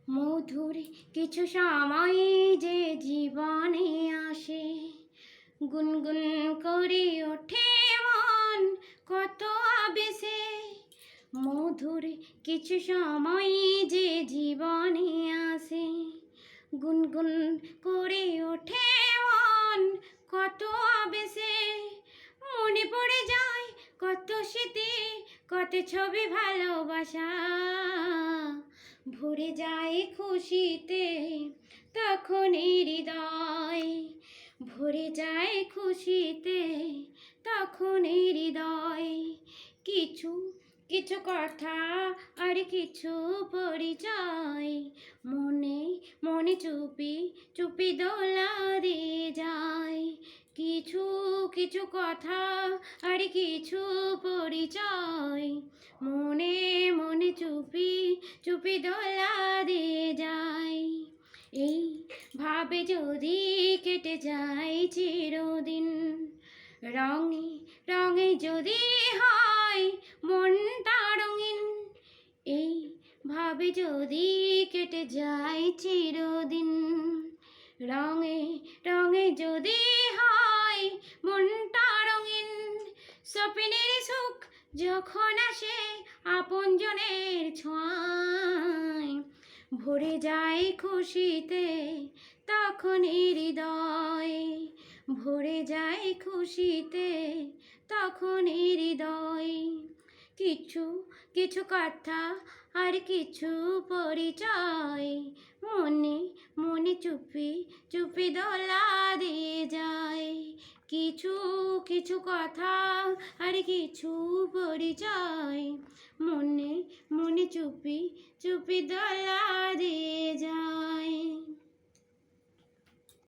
মধুর কিছু সময় যে জীবনে আসে, গুনগুন করে ওঠে মন কত আবেশে। মধুর কিছু সময় যে জীবনে আসে, গুনগুন করে ওঠে মন কত আবেশে। মনে পড়ে যায় কত স্মৃতি, কত ছবি ভালোবাসা, ভরে যায় খুশিতে তখনই হৃদয়, ভরে যায় খুশিতে তখনই হৃদয়। কিছু কিছু কথা আর কিছু পরিচয়, মনে মনে চুপি চুপি দোলা দিয়ে যায়। কিছু কিছু কথা আর কিছু পরিচয়, মনে মনে চুপি চুপি দোলা দিয়ে যায়। এই ভাবে যদি কেটে যায় চিরদিন, রঙে রঙে যদি হয় মনটা রঙিন। এই ভাবে যদি কেটে যায় চিরদিন, রঙে রঙে যদি হয় মনটা রঙিন। স্বপ্নের সুখ যখন আসে আপনজনের ছোঁয়ায়, ভরে যায় খুশিতে তখনই হৃদয়, ভরে যায় খুশিতে তখনই হৃদয়। কিছু কিছু কথা আর কিছু পরিচয়, মনে মনে চুপি চুপি দোলা দিয়ে যায়। কিছু কিছু কথা আর কিছু পরিচয়, মনে মনে চুপি চুপি দোলা